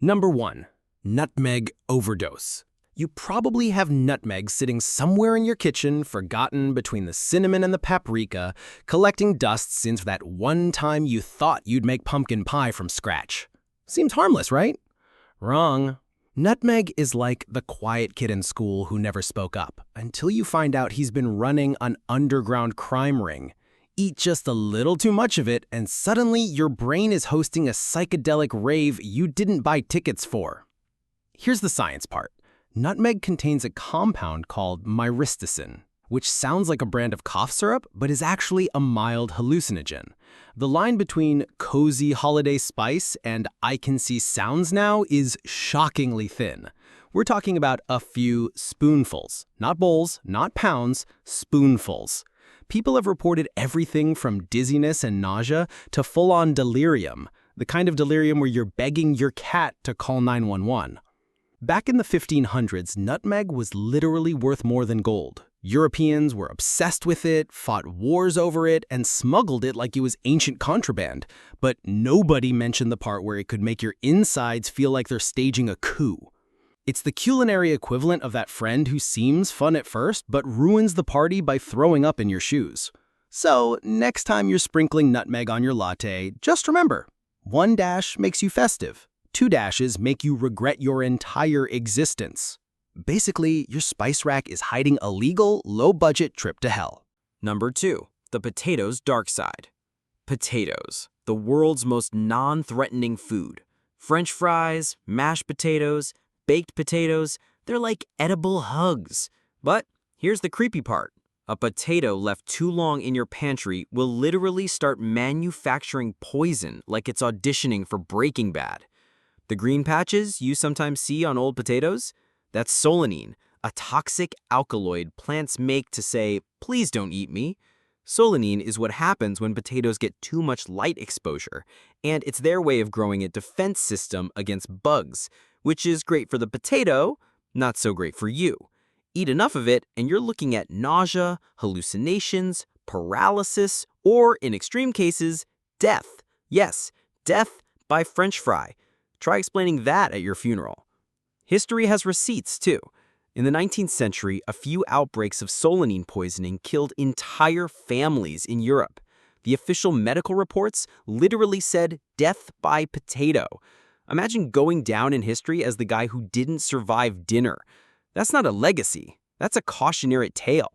Number 1. Nutmeg overdose. You probably have nutmeg sitting somewhere in your kitchen, forgotten between the cinnamon and the paprika, collecting dust since that one time you thought you'd make pumpkin pie from scratch. Seems harmless, right? Wrong. Nutmeg is like the quiet kid in school who never spoke up, until you find out he's been running an underground crime ring. Eat just a little too much of it, and suddenly your brain is hosting a psychedelic rave you didn't buy tickets for. Here's the science part. Nutmeg contains a compound called myristicin, which sounds like a brand of cough syrup, but is actually a mild hallucinogen. The line between cozy holiday spice and I can see sounds now is shockingly thin. We're talking about a few spoonfuls, not bowls, not pounds, spoonfuls. People have reported everything from dizziness and nausea to full-on delirium, the kind of delirium where you're begging your cat to call 911. Back in the 1500s, nutmeg was literally worth more than gold. Europeans were obsessed with it, fought wars over it, and smuggled it like it was ancient contraband. But nobody mentioned the part where it could make your insides feel like they're staging a coup. It's the culinary equivalent of that friend who seems fun at first, but ruins the party by throwing up in your shoes. So, next time you're sprinkling nutmeg on your latte, just remember, 1 dash makes you festive. 2 dashes make you regret your entire existence. Basically, your spice rack is hiding a legal, low-budget trip to hell. Number 2. The potato's dark side. Potatoes, the world's most non-threatening food. French fries, mashed potatoes, baked potatoes, they're like edible hugs. But here's the creepy part. A potato left too long in your pantry will literally start manufacturing poison like it's auditioning for Breaking Bad. The green patches you sometimes see on old potatoes? That's solanine, a toxic alkaloid plants make to say, please don't eat me. Solanine is what happens when potatoes get too much light exposure, and it's their way of growing a defense system against bugs, which is great for the potato, not so great for you. Eat enough of it, and you're looking at nausea, hallucinations, paralysis, or, in extreme cases, death. Yes, death by French fry. Try explaining that at your funeral. History has receipts, too. In the 19th century, a few outbreaks of solanine poisoning killed entire families in Europe. The official medical reports literally said death by potato. Imagine going down in history as the guy who didn't survive dinner. That's not a legacy. That's a cautionary tale.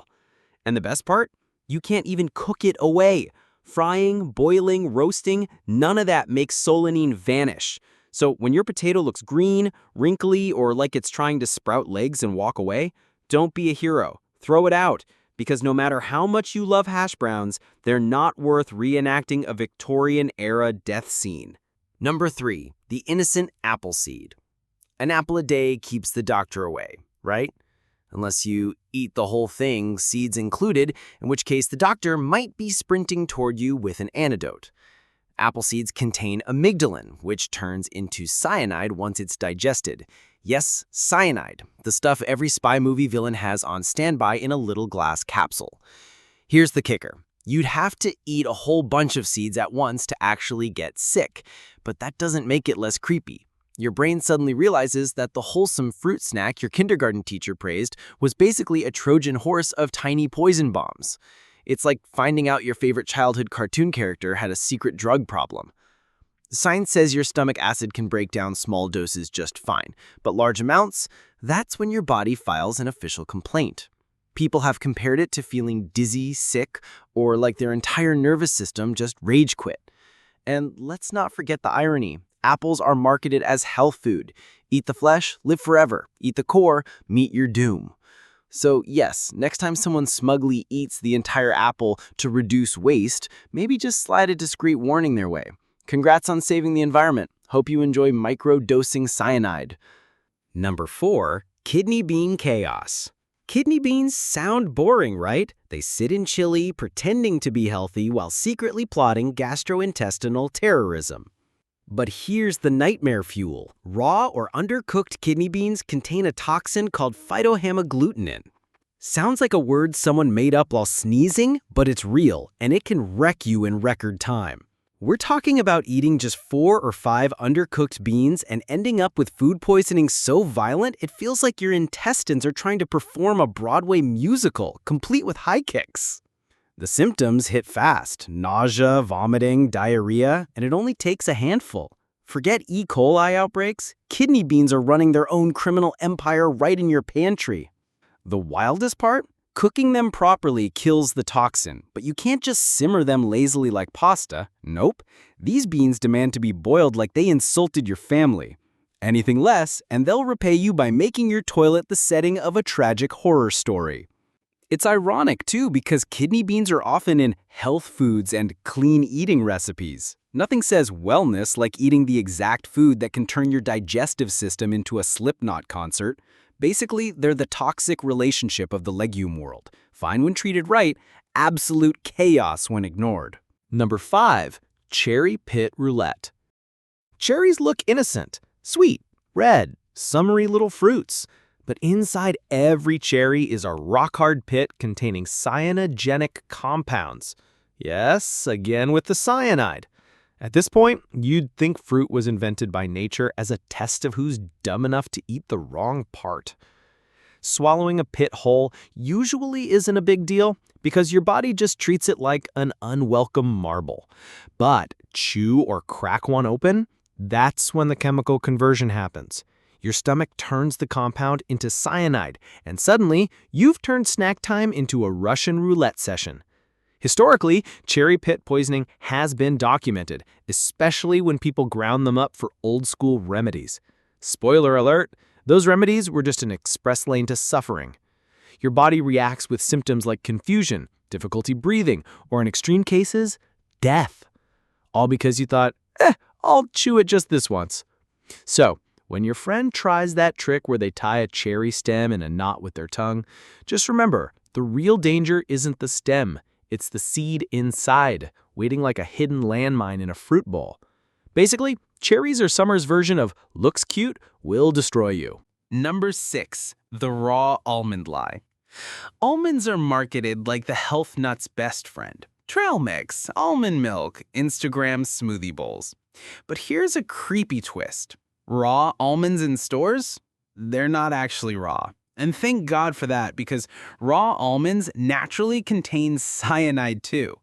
And the best part? You can't even cook it away. Frying, boiling, roasting, none of that makes solanine vanish. So when your potato looks green, wrinkly, or like it's trying to sprout legs and walk away, don't be a hero. Throw it out. Because no matter how much you love hash browns, they're not worth reenacting a Victorian-era death scene. Number 3. The innocent apple seed. An apple a day keeps the doctor away, right? Unless you eat the whole thing, seeds included, in which case the doctor might be sprinting toward you with an antidote. Apple seeds contain amygdalin, which turns into cyanide once it's digested. Yes, cyanide, the stuff every spy movie villain has on standby in a little glass capsule. Here's the kicker. You'd have to eat a whole bunch of seeds at once to actually get sick, but that doesn't make it less creepy. Your brain suddenly realizes that the wholesome fruit snack your kindergarten teacher praised was basically a Trojan horse of tiny poison bombs. It's like finding out your favorite childhood cartoon character had a secret drug problem. Science says your stomach acid can break down small doses just fine, but large amounts, that's when your body files an official complaint. People have compared it to feeling dizzy, sick, or like their entire nervous system just rage quit. And let's not forget the irony. Apples are marketed as health food. Eat the flesh, live forever. Eat the core, meet your doom. So yes, next time someone smugly eats the entire apple to reduce waste, maybe just slide a discreet warning their way. Congrats on saving the environment. Hope you enjoy micro-dosing cyanide. Number 4. Kidney bean chaos. Kidney beans sound boring, right? They sit in chili, pretending to be healthy while secretly plotting gastrointestinal terrorism. But here's the nightmare fuel. Raw or undercooked kidney beans contain a toxin called phytohemagglutinin. Sounds like a word someone made up while sneezing, but it's real, and it can wreck you in record time. We're talking about eating just 4 or 5 undercooked beans and ending up with food poisoning so violent it feels like your intestines are trying to perform a Broadway musical, complete with high kicks. The symptoms hit fast: nausea, vomiting, diarrhea, and it only takes a handful. Forget E. coli outbreaks, kidney beans are running their own criminal empire right in your pantry. The wildest part? Cooking them properly kills the toxin, but you can't just simmer them lazily like pasta. Nope. These beans demand to be boiled like they insulted your family. Anything less, and they'll repay you by making your toilet the setting of a tragic horror story. It's ironic, too, because kidney beans are often in health foods and clean eating recipes. Nothing says wellness like eating the exact food that can turn your digestive system into a Slipknot concert. Basically, they're the toxic relationship of the legume world. Fine when treated right, absolute chaos when ignored. Number 5. Cherry Pit Roulette. Cherries look innocent, sweet, red, summery little fruits. But inside every cherry is a rock-hard pit containing cyanogenic compounds. Yes, again with the cyanide. At this point, you'd think fruit was invented by nature as a test of who's dumb enough to eat the wrong part. Swallowing a pit whole usually isn't a big deal because your body just treats it like an unwelcome marble. But chew or crack one open, that's when the chemical conversion happens. Your stomach turns the compound into cyanide, and suddenly, you've turned snack time into a Russian roulette session. Historically, cherry pit poisoning has been documented, especially when people ground them up for old-school remedies. Spoiler alert, those remedies were just an express lane to suffering. Your body reacts with symptoms like confusion, difficulty breathing, or in extreme cases, death. All because you thought, I'll chew it just this once. So, when your friend tries that trick where they tie a cherry stem in a knot with their tongue, just remember, the real danger isn't the stem. It's the seed inside, waiting like a hidden landmine in a fruit bowl. Basically, cherries are summer's version of looks cute, will destroy you. Number 6. The raw almond lie. Almonds are marketed like the health nut's best friend. Trail mix, almond milk, Instagram smoothie bowls. But here's a creepy twist. Raw almonds in stores? They're not actually raw. And thank God for that, because raw almonds naturally contain cyanide too.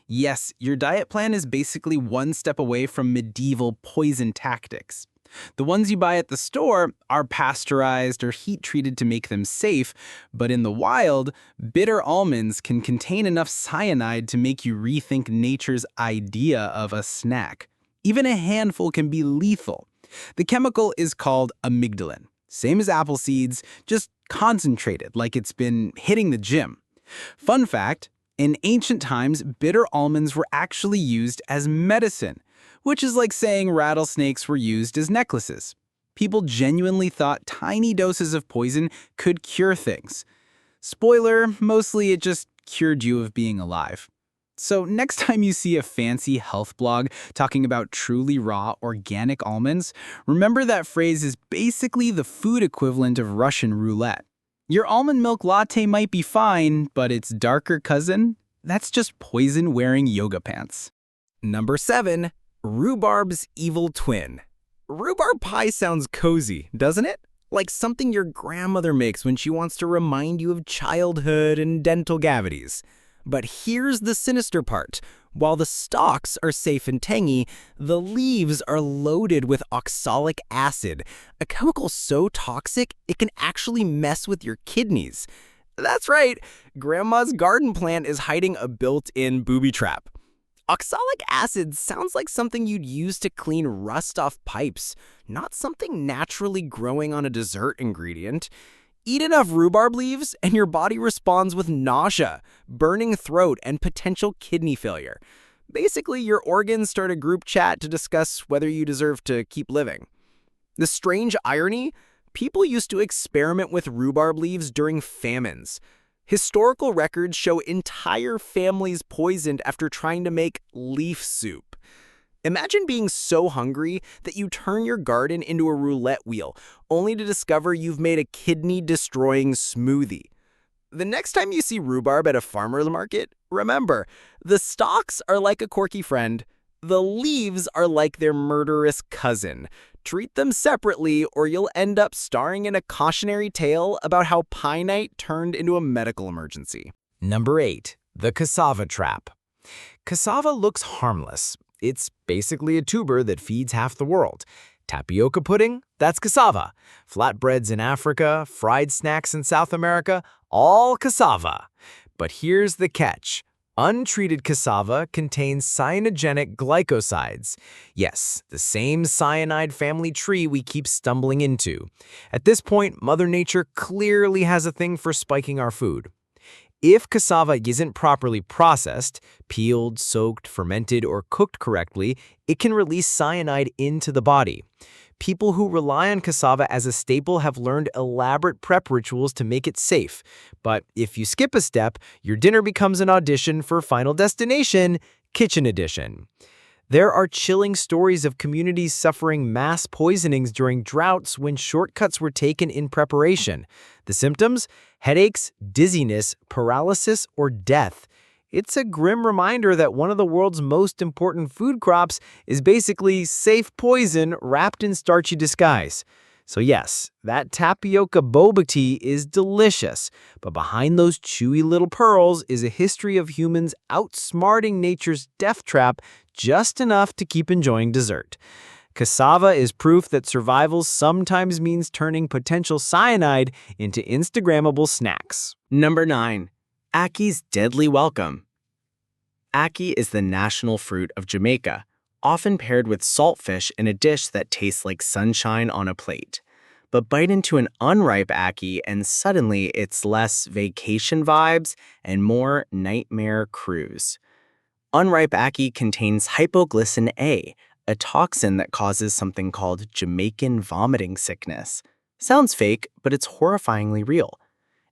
Yes, your diet plan is basically one step away from medieval poison tactics. The ones you buy at the store are pasteurized or heat-treated to make them safe, but in the wild, bitter almonds can contain enough cyanide to make you rethink nature's idea of a snack. Even a handful can be lethal. The chemical is called amygdalin. Same as apple seeds, just concentrated like it's been hitting the gym. Fun fact, in ancient times, bitter almonds were actually used as medicine, which is like saying rattlesnakes were used as necklaces. People genuinely thought tiny doses of poison could cure things. Spoiler, mostly it just cured you of being alive. So next time you see a fancy health blog talking about truly raw, organic almonds, remember that phrase is basically the food equivalent of Russian roulette. Your almond milk latte might be fine, but its darker cousin? That's just poison-wearing yoga pants. Number 7. Rhubarb's evil twin. Rhubarb pie sounds cozy, doesn't it? Like something your grandmother makes when she wants to remind you of childhood and dental cavities. But here's the sinister part. While the stalks are safe and tangy, the leaves are loaded with oxalic acid, a chemical so toxic it can actually mess with your kidneys. That's right, Grandma's garden plant is hiding a built-in booby trap. Oxalic acid sounds like something you'd use to clean rust off pipes, not something naturally growing on a dessert ingredient. Eat enough rhubarb leaves and your body responds with nausea, burning throat, and potential kidney failure. Basically, your organs start a group chat to discuss whether you deserve to keep living. The strange irony? People used to experiment with rhubarb leaves during famines. Historical records show entire families poisoned after trying to make leaf soup. Imagine being so hungry that you turn your garden into a roulette wheel, only to discover you've made a kidney-destroying smoothie. The next time you see rhubarb at a farmer's market, remember, the stalks are like a quirky friend. The leaves are like their murderous cousin. Treat them separately or you'll end up starring in a cautionary tale about how pie night turned into a medical emergency. Number 8. The cassava trap. Cassava looks harmless. It's basically a tuber that feeds half the world. Tapioca pudding? That's cassava. Flatbreads in Africa, fried snacks in South America, all cassava. But here's the catch. Untreated cassava contains cyanogenic glycosides. Yes, the same cyanide family tree we keep stumbling into. At this point, Mother Nature clearly has a thing for spiking our food. If cassava isn't properly processed, peeled, soaked, fermented, or cooked correctly, it can release cyanide into the body. People who rely on cassava as a staple have learned elaborate prep rituals to make it safe. But if you skip a step, your dinner becomes an audition for Final Destination, Kitchen Edition. There are chilling stories of communities suffering mass poisonings during droughts when shortcuts were taken in preparation. The symptoms? Headaches, dizziness, paralysis, or death. It's a grim reminder that one of the world's most important food crops is basically safe poison wrapped in starchy disguise. So yes, that tapioca boba tea is delicious, but behind those chewy little pearls is a history of humans outsmarting nature's death trap just enough to keep enjoying dessert. Cassava is proof that survival sometimes means turning potential cyanide into Instagrammable snacks. Number 9. Aki's Deadly Welcome. Aki is the national fruit of Jamaica, often paired with saltfish in a dish that tastes like sunshine on a plate. But bite into an unripe Aki and suddenly it's less vacation vibes and more nightmare cruise. Unripe Aki contains hypoglycin A, a toxin that causes something called Jamaican vomiting sickness. Sounds fake, but it's horrifyingly real.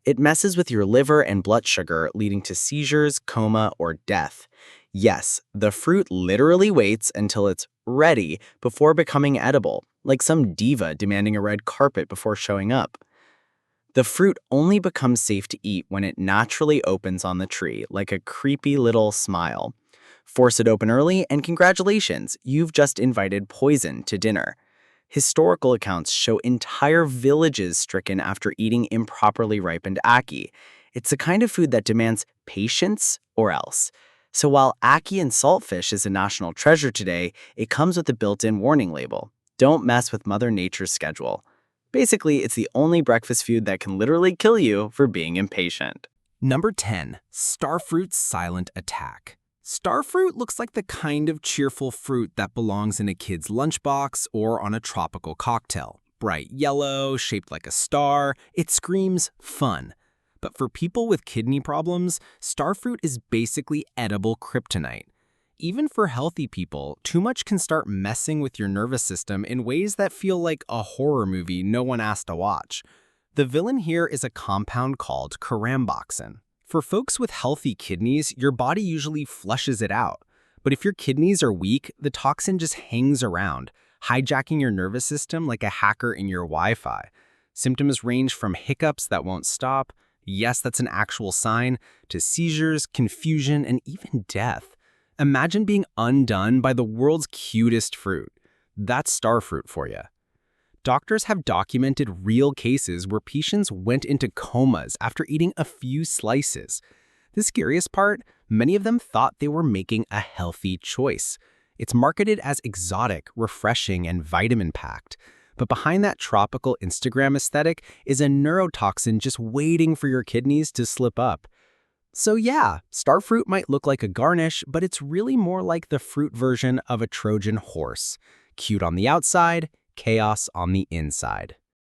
It messes with your liver and blood sugar, leading to seizures, coma, or death. Yes, the fruit literally waits until it's ready before becoming edible, like some diva demanding a red carpet before showing up. The fruit only becomes safe to eat when it naturally opens on the tree, like a creepy little smile. Force it open early, and congratulations, you've just invited poison to dinner. Historical accounts show entire villages stricken after eating improperly ripened Aki. It's the kind of food that demands patience or else. So while Aki and saltfish is a national treasure today, it comes with a built-in warning label. Don't mess with Mother Nature's schedule. Basically, it's the only breakfast food that can literally kill you for being impatient. Number 10. Starfruit's Silent Attack. Starfruit looks like the kind of cheerful fruit that belongs in a kid's lunchbox or on a tropical cocktail. Bright yellow, shaped like a star, it screams fun. But for people with kidney problems, starfruit is basically edible kryptonite. Even for healthy people, too much can start messing with your nervous system in ways that feel like a horror movie no one asked to watch. The villain here is a compound called caramboxin. For folks with healthy kidneys, your body usually flushes it out. But if your kidneys are weak, the toxin just hangs around, hijacking your nervous system like a hacker in your Wi-Fi. Symptoms range from hiccups that won't stop, yes, that's an actual sign, to seizures, confusion, and even death. Imagine being undone by the world's cutest fruit. That's starfruit for you. Doctors have documented real cases where patients went into comas after eating a few slices. The scariest part, many of them thought they were making a healthy choice. It's marketed as exotic, refreshing, and vitamin-packed. But behind that tropical Instagram aesthetic is a neurotoxin just waiting for your kidneys to slip up. So yeah, starfruit might look like a garnish, but it's really more like the fruit version of a Trojan horse. Cute on the outside, chaos on the inside.